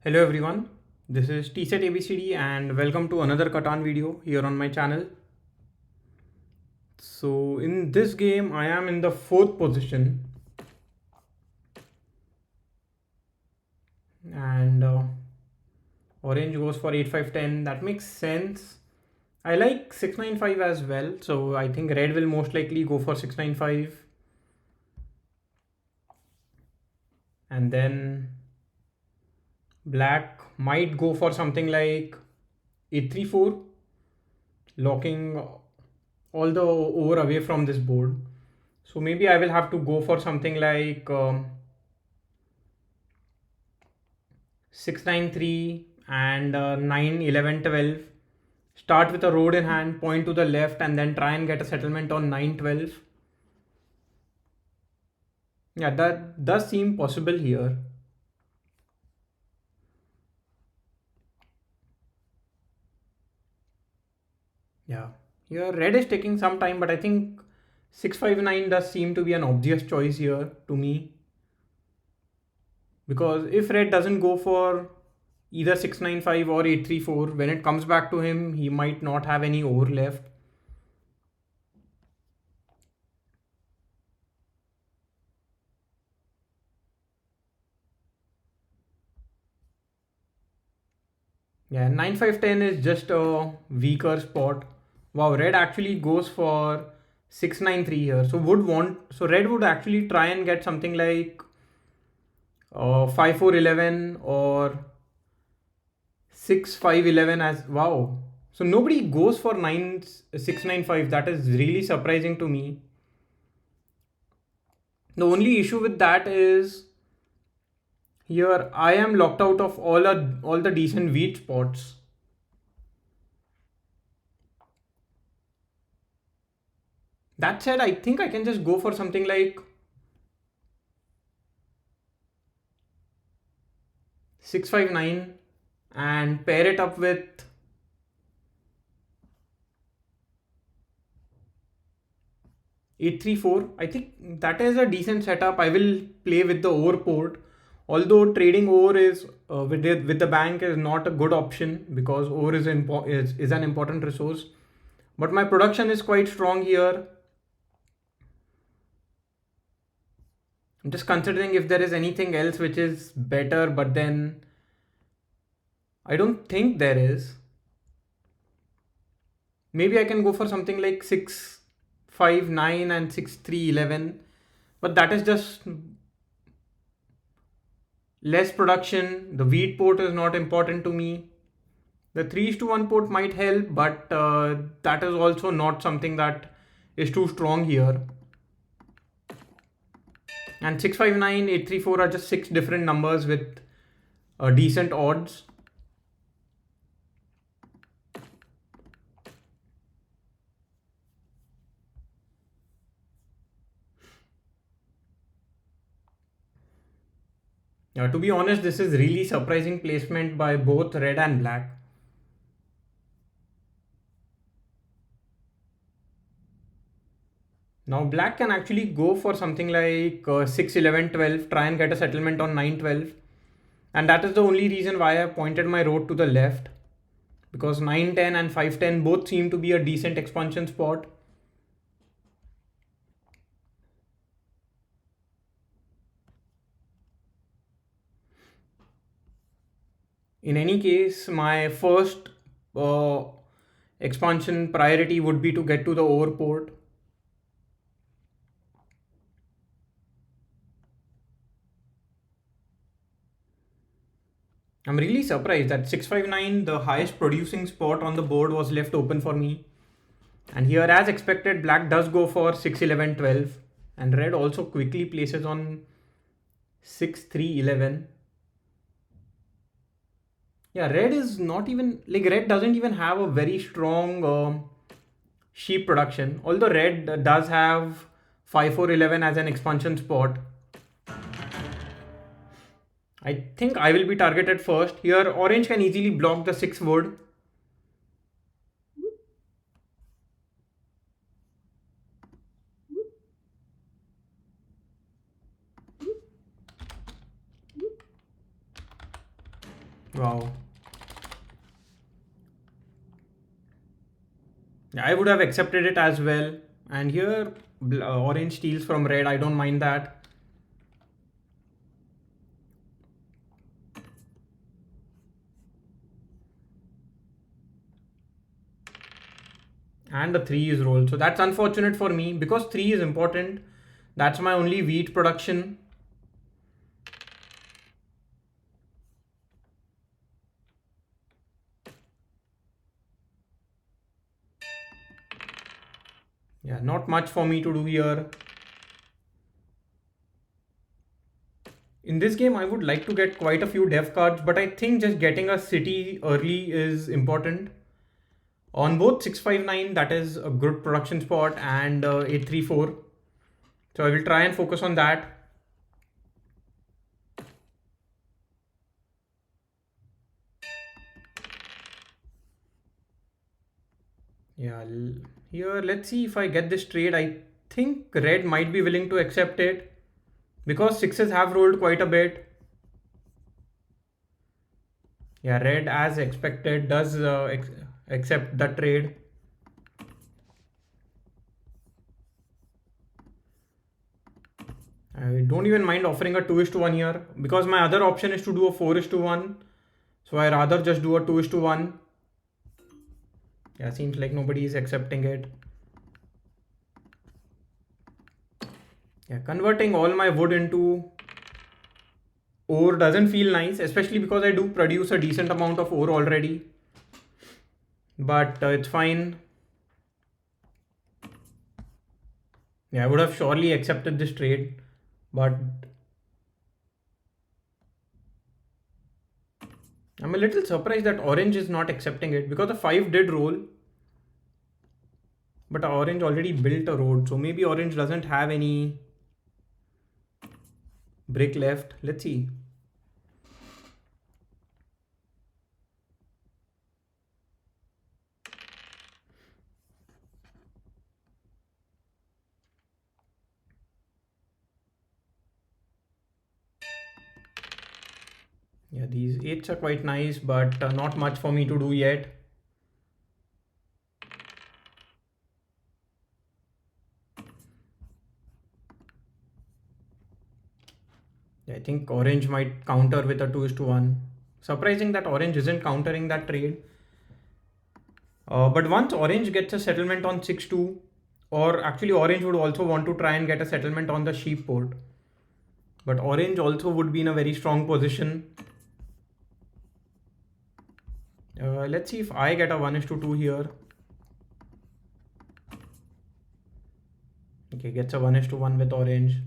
Hello everyone, this is TSET ABCD and welcome to another Catan video here on my channel. So in this game I am in the 4th position and orange goes for 8 5 10. That makes sense. I like 6 9 5 as well, so I think red will most likely go for 6 9 5 and then black might go for something like 8 3 4, locking all the over away from this board. So maybe I will have to go for something like 693 and 9 11 12. Start with a road in hand, point to the left, and then try and get a settlement on 9 12. Yeah, that does seem possible here. Yeah, here red is taking some time, but I think 659 does seem to be an obvious choice here to me. Because if red doesn't go for either 695 or 834, when it comes back to him, he might not have any over left. Yeah, 9510 is just a weaker spot. Wow, red actually goes for 693 here. So red would actually try and get something like 5411 or 6511 as wow. So nobody goes for 9695. That is really surprising to me. The only issue with that is here I am locked out of all the decent wheat spots. That said, I think I can just go for something like 659 and pair it up with 834. I think that is a decent setup. I will play with the over port. Although trading over is with the bank is not a good option because ore is an important resource. But my production is quite strong here. I'm just considering if there is anything else which is better, but then I don't think there is. Maybe I can go for something like 6 5 9 and 6 3 11, but that is just less production. The wheat port is not important to me. The 3:1 port might help, but that is also not something that is too strong here. And 659, 834 are just 6 different numbers with decent odds. To be honest, this is really surprising placement by both red and black. Now black can actually go for something like 6 11 12, try and get a settlement on 9 12. And that is the only reason why I pointed my road to the left, because 9 10 and 5 10 both seem to be a decent expansion spot. In any case, my first uh, expansion priority would be to get to the over port. I'm really surprised that 659, the highest producing spot on the board, was left open for me. And here, as expected, black does go for 6 11 12, and red also quickly places on 6 3 11. Yeah, red is not even like red doesn't even have a very strong sheep production. Although red does have 5 4 11 as an expansion spot. I think I will be targeted first. Here, orange can easily block the 6 wood. Wow. Yeah, I would have accepted it as well. And here, orange steals from red. I don't mind that. And the 3 is rolled. So that's unfortunate for me because 3 is important. That's my only wheat production. Yeah, not much for me to do here. In this game, I would like to get quite a few dev cards, but I think just getting a city early is important. On both 659, that is a good production spot, and 834. So I will try and focus on that. Yeah, here let's see if I get this trade. I think red might be willing to accept it because sixes have rolled quite a bit. Yeah, red as expected does accept the trade. I don't even mind offering a 2 is to 1 here because my other option is to do a 4 is to 1. So I rather just do a 2 is to 1. Yeah, seems like nobody is accepting it. Yeah, converting all my wood into ore doesn't feel nice, especially because I do produce a decent amount of ore already. But it's fine. Yeah, I would have surely accepted this trade, but I'm a little surprised that orange is not accepting it because the 5 did roll, but orange already built a road, so maybe orange doesn't have any brick left. Let's see. Yeah, these 8s are quite nice, but not much for me to do yet. I think orange might counter with a 2 is to 1. Surprising that orange isn't countering that trade. But once orange gets a settlement on 6-2, or actually orange would also want to try and get a settlement on the sheep port. But orange also would be in a very strong position. Let's see if I get a 1 is to 2 here. Okay, gets a 1 is to 1 with orange.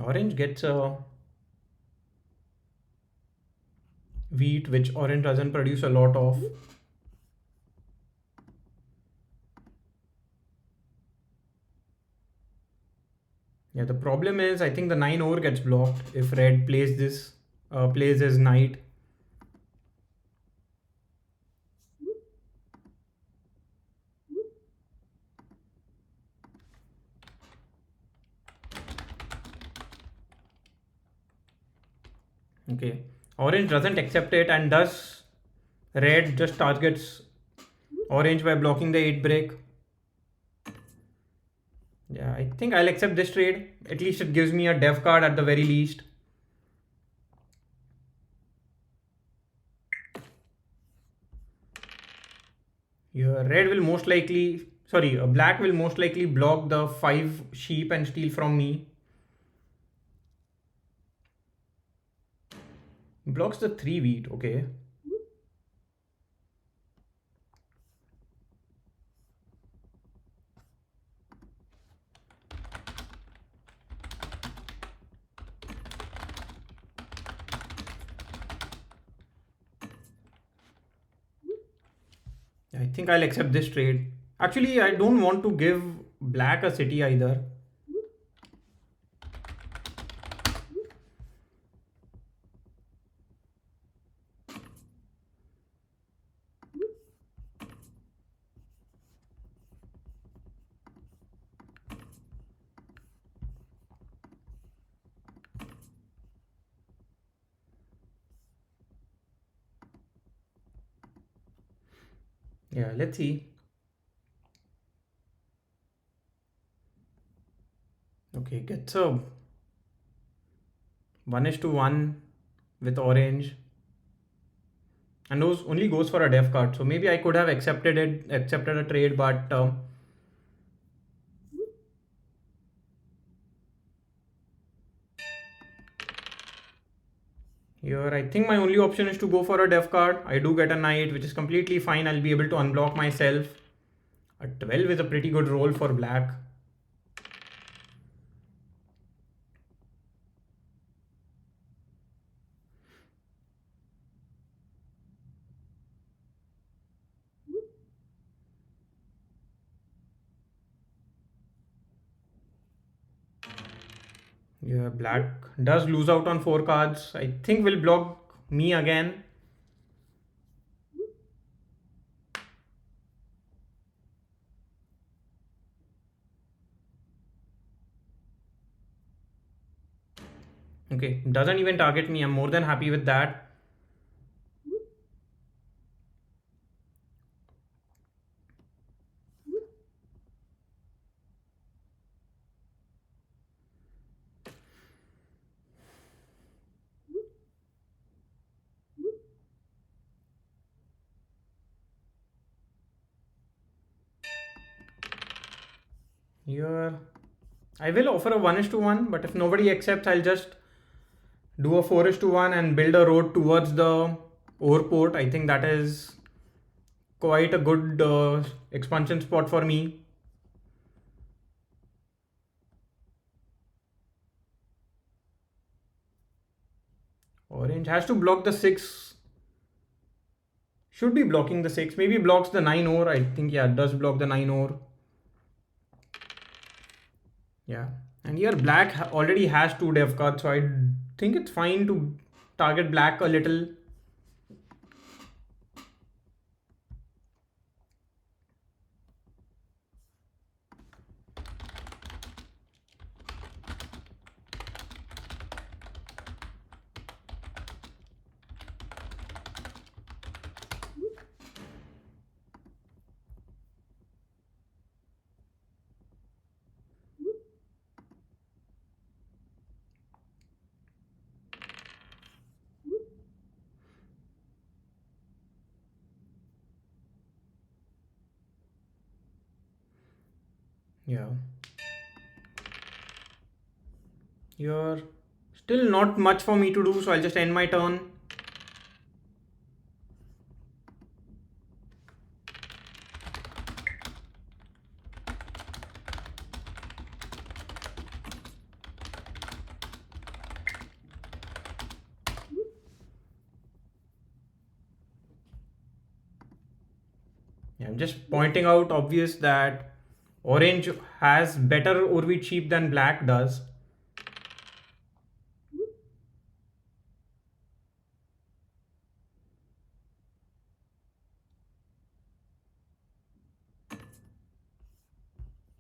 Orange gets a wheat, which orange doesn't produce a lot of. Yeah, the problem is I think the 9 ore gets blocked if red plays this, plays his knight. Okay, orange doesn't accept it, and thus red just targets orange by blocking the 8 brick. Yeah, I think I'll accept this trade. At least it gives me a dev card at the very least. Here, red will most likely, sorry, black will most likely block the 5 sheep and steal from me. Blocks the 3 wheat, okay. I think I'll accept this trade. Actually, I don't want to give black a city either. Yeah, let's see. Okay, gets a 1:1 with orange. And those only goes for a def card. So maybe I could have accepted a trade, but here I think my only option is to go for a def card. I do get a knight, which is completely fine. I'll be able to unblock myself. A 12 is a pretty good roll for black. Yeah, black does lose out on 4 cards. I think will block me again. Okay, doesn't even target me. I'm more than happy with that. Here, I will offer a 1:1, but if nobody accepts, I'll just do a 4:1 and build a road towards the ore port. I think that is quite a good expansion spot for me. Orange has to block the 6. Should be blocking the 6. Maybe blocks the 9 ore. I think, yeah, it does block the 9 ore. Yeah. And here black already has 2 dev cards, so I think it's fine to target black a little. Yeah. Here, still not much for me to do, so I'll just end my turn. Yeah, I'm just pointing out obvious that orange has better Orvit sheep than black does.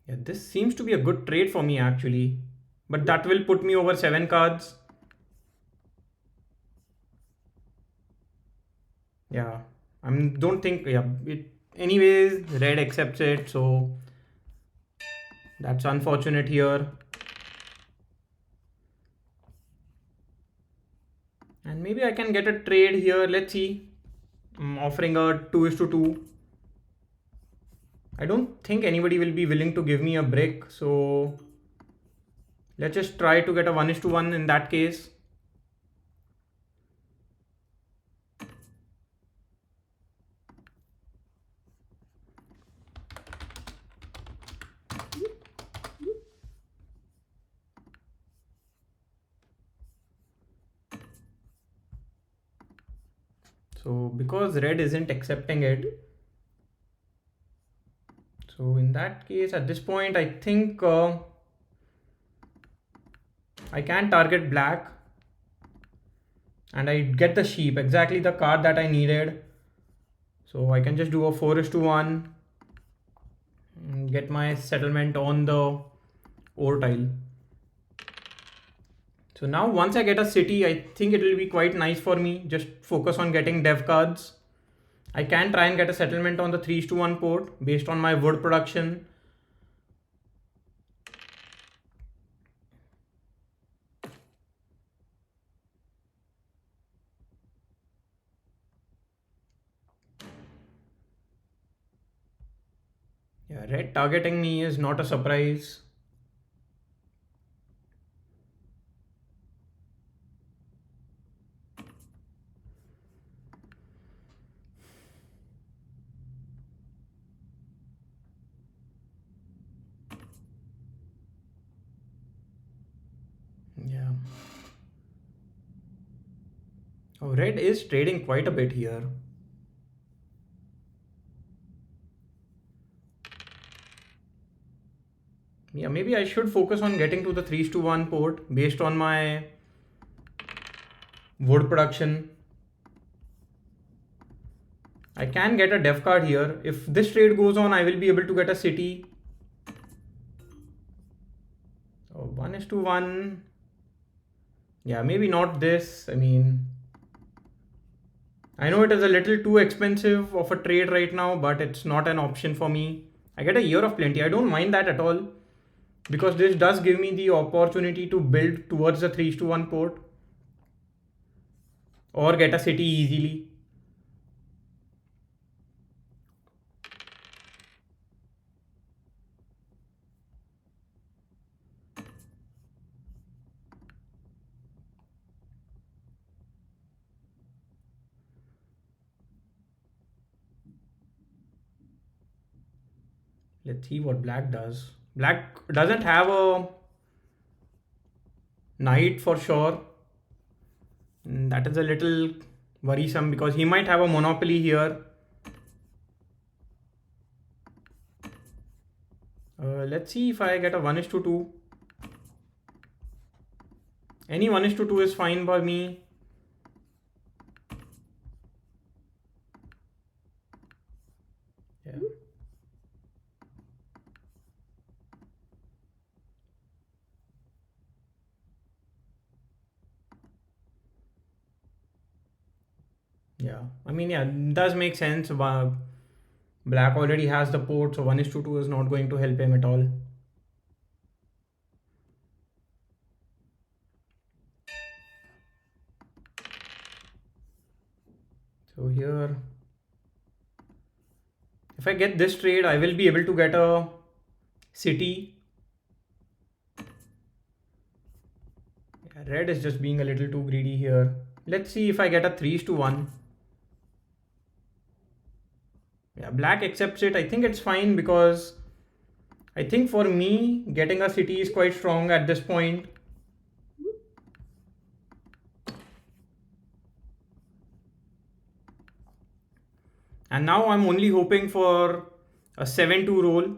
Yeah, this seems to be a good trade for me actually. But that will put me over 7 cards. Yeah, don't think, yeah, anyways, red accepts it, so that's unfortunate here. And maybe I can get a trade here. Let's see. I'm offering a 2:2. I don't think anybody will be willing to give me a brick, so let's just try to get a 1:1 in that case. So because red isn't accepting it, so in that case, at this point, I think I can target black and I get the sheep, exactly the card that I needed. So I can just do a 4:1 and get my settlement on the ore tile. So now once I get a city, I think it will be quite nice for me. Just focus on getting dev cards I can try and get a settlement on the 3:1 port based on my wood production. Yeah, red targeting me is not a surprise. Yeah. Oh, red is trading quite a bit here. Yeah, maybe I should focus on getting to the 3:1 port based on my wood production. I can get a def card here. If this trade goes on, I will be able to get a city. Oh, 1:1. Yeah, maybe not this. I mean, I know it is a little too expensive of a trade right now, but it's not an option for me. I get a year of plenty. I don't mind that at all because this does give me the opportunity to build towards the 3:1 port or get a city easily. Let's see what black does. Black doesn't have a knight for sure. That is a little worrisome because he might have a monopoly here. Let's see if I get a 1:2. Any 1:2 is fine by me. Yeah. Yeah. I mean, yeah, it does make sense. Black already has the port, so 1:2 is not going to help him at all. So here, if I get this trade, I will be able to get a city. Yeah, red is just being a little too greedy here. Let's see if I get a 3:1. Yeah, black accepts it. I think it's fine because I think for me, getting a city is quite strong at this point. And now I'm only hoping for a 7-2 roll.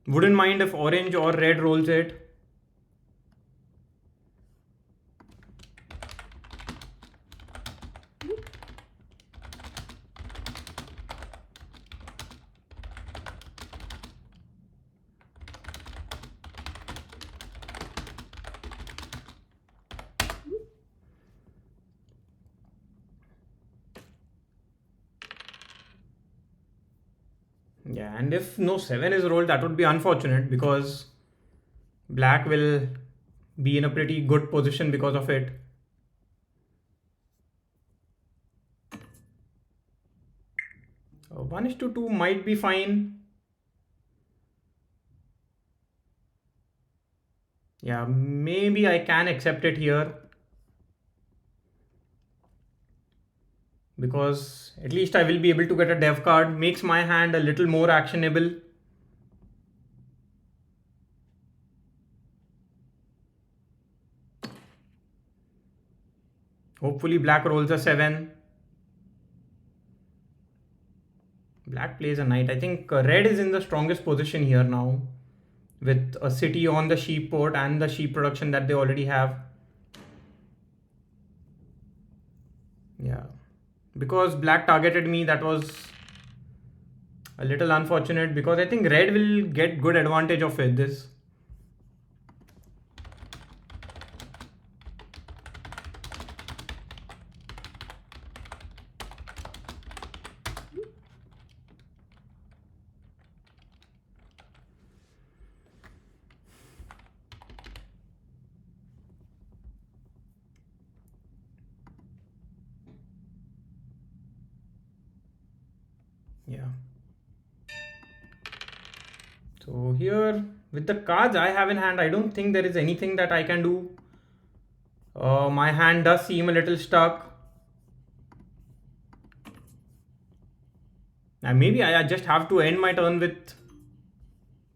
Wouldn't mind if orange or red rolls it. Yeah, and if no 7 is rolled, that would be unfortunate because black will be in a pretty good position because of it. 1:2 might be fine. Yeah, maybe I can accept it here because at least I will be able to get a dev card. Makes my hand a little more actionable. Hopefully black rolls a 7. Black plays a knight. I think red is in the strongest position here now with a city on the sheep port and the sheep production that they already have. Yeah, because black targeted me, that was a little unfortunate because I think red will get good advantage of it. This. Yeah. So here with the cards I have in hand, I don't think there is anything that I can do. My hand does seem a little stuck. And maybe I just have to end my turn with,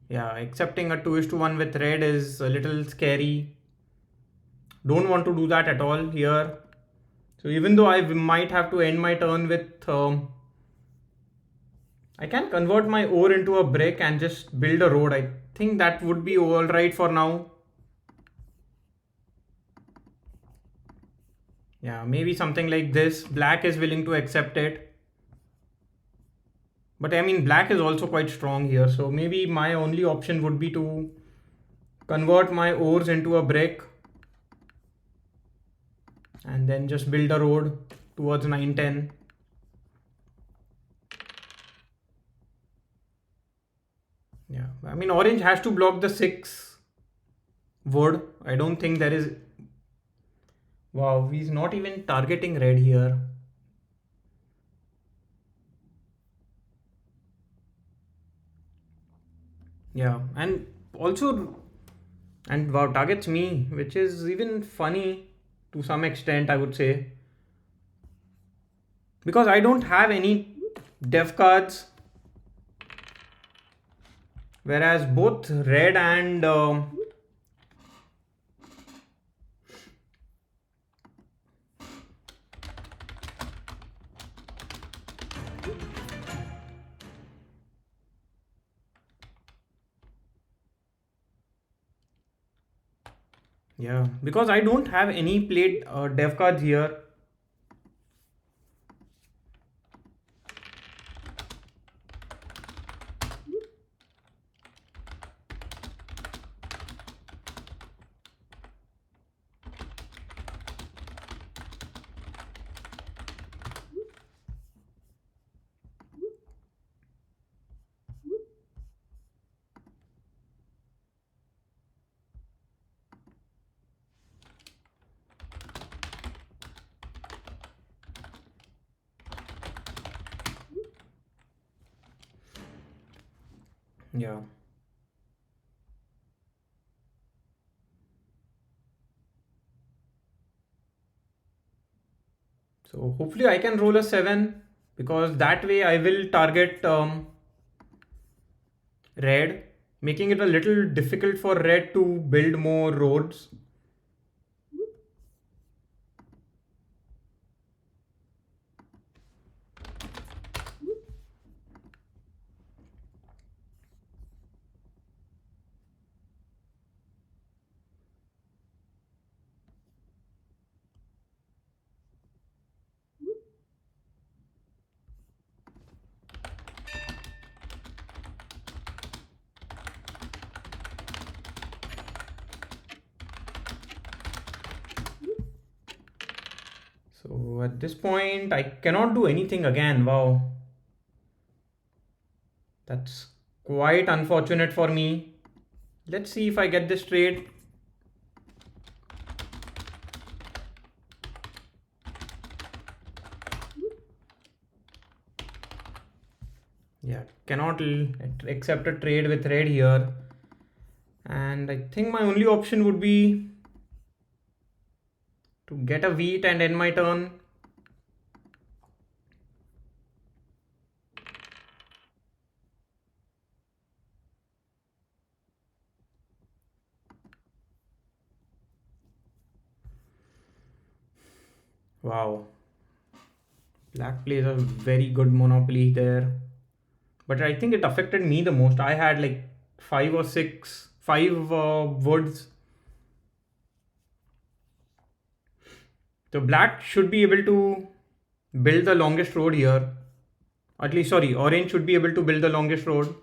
yeah, accepting a 2:1 with red is a little scary. Don't want to do that at all here. So even though I might have to end my turn with, I can convert my ore into a brick and just build a road. I think that would be alright for now. Yeah, maybe something like this. Black is willing to accept it. But I mean, black is also quite strong here. So maybe my only option would be to convert my ores into a brick and then just build a road towards 910. Yeah, I mean, orange has to block the 6 wood. I don't think there is. Wow, he's not even targeting red here. Yeah, and also, and wow, targets me, which is even funny to some extent, I would say, because I don't have any dev cards, whereas both red and yeah, because I don't have any played dev cards here. Yeah. So hopefully I can roll a 7 because that way I will target red, making it a little difficult for red to build more roads. So at this point, I cannot do anything again. Wow, that's quite unfortunate for me. Let's see if I get this trade. Yeah, cannot accept a trade with red here. And I think my only option would be to get a wheat and end my turn. Wow. Black plays a very good monopoly there. But I think it affected me the most. I had like 5 woods. So black should be able to build the longest road here. At least, sorry, orange should be able to build the longest road.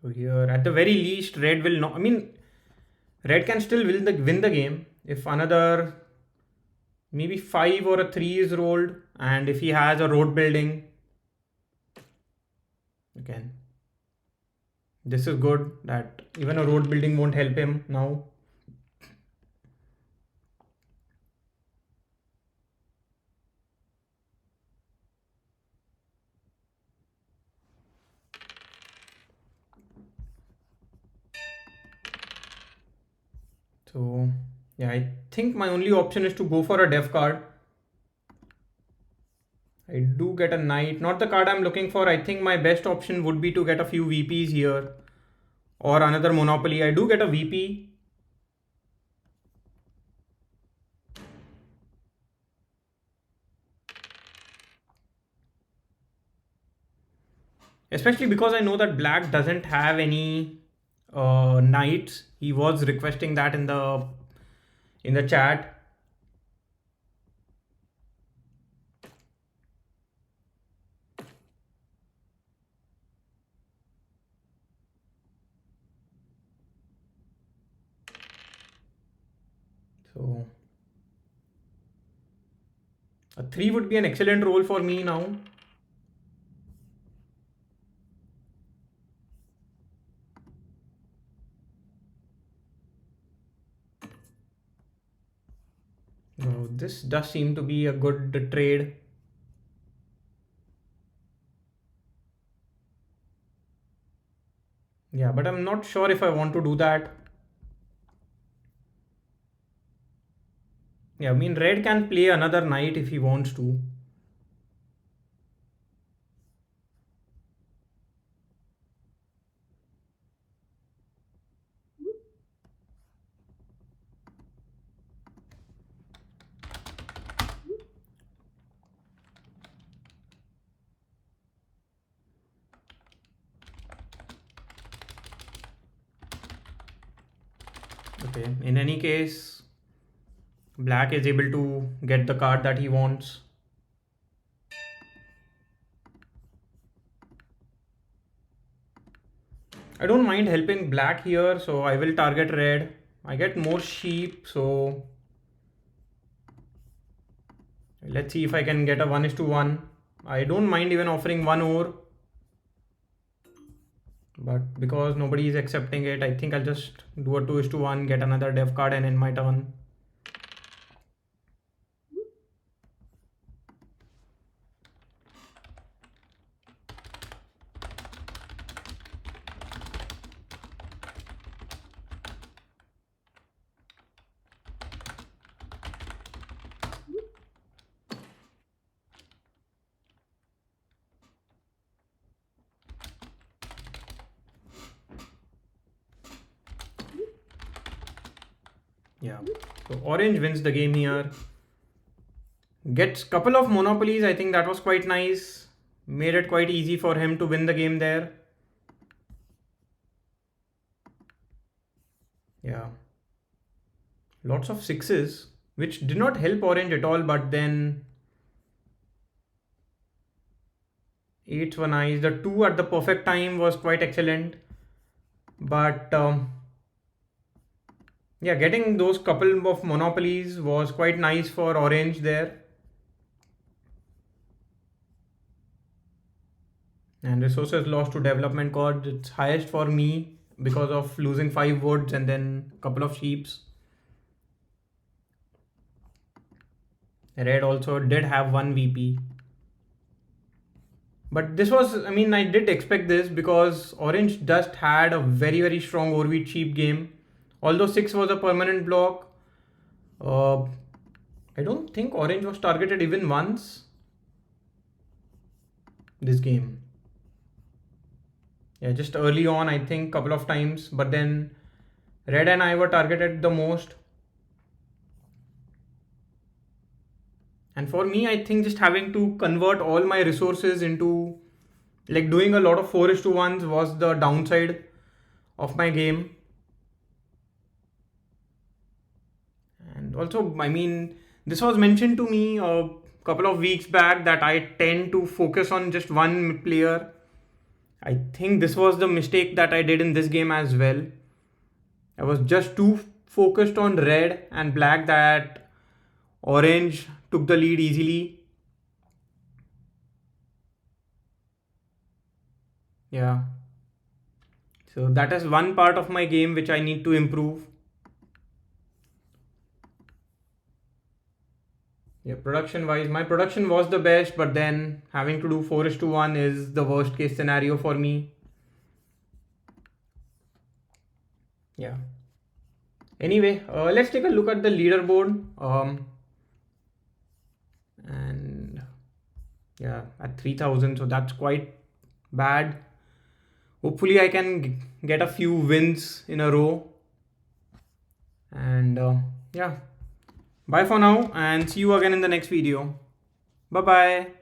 So here, at the very least, red will not. I mean, red can still win the game if another maybe 5 or a 3 is rolled, and if he has a road building. Again, this is good that even a road building won't help him now. So yeah, I think my only option is to go for a dev card. I do get a knight, not the card I'm looking for. I think my best option would be to get a few VPs here or another monopoly. I do get a VP. Especially because I know that black doesn't have any knights. He was requesting that in the chat. So a 3 would be an excellent roll for me now. This does seem to be a good trade. Yeah, but I'm not sure if I want to do that. Yeah, I mean, red can play another knight if he wants to. Okay, in any case, black is able to get the card that he wants. I don't mind helping black here, so I will target red. I get more sheep, so let's see if I can get a 1:1. I don't mind even offering one ore, but because nobody is accepting it, I think I'll just do a 2:1, get another dev card and end my turn. Yeah, so orange wins the game here. Gets couple of monopolies. I think that was quite nice. Made it quite easy for him to win the game there. Yeah. Lots of sixes, which did not help orange at all, but then eights were nice. The 2 at the perfect time was quite excellent. But yeah, getting those couple of monopolies was quite nice for orange there. And resources lost to development cost, it's highest for me because of losing 5 woods and then a couple of sheeps. Red also did have one VP. But this was, I mean, I did expect this because orange just had a very strong overwheat sheep game. Although 6 was a permanent block, uh, I don't think orange was targeted even once this game. Yeah, just early on, I think couple of times, but then red and I were targeted the most. And for me, I think just having to convert all my resources into like doing a lot of 4:1s was the downside of my game. And also, I mean, this was mentioned to me a couple of weeks back that I tend to focus on just one player. I think this was the mistake that I did in this game as well. I was just too focused on red and black that orange took the lead easily. Yeah. So that is one part of my game which I need to improve. Yeah, production wise, my production was the best, but then having to do 4:1 is the worst case scenario for me. Yeah. Anyway, let's take a look at the leaderboard. And yeah, at 3000, so that's quite bad. Hopefully, I can get a few wins in a row. And yeah, bye for now, and see you again in the next video. Bye bye.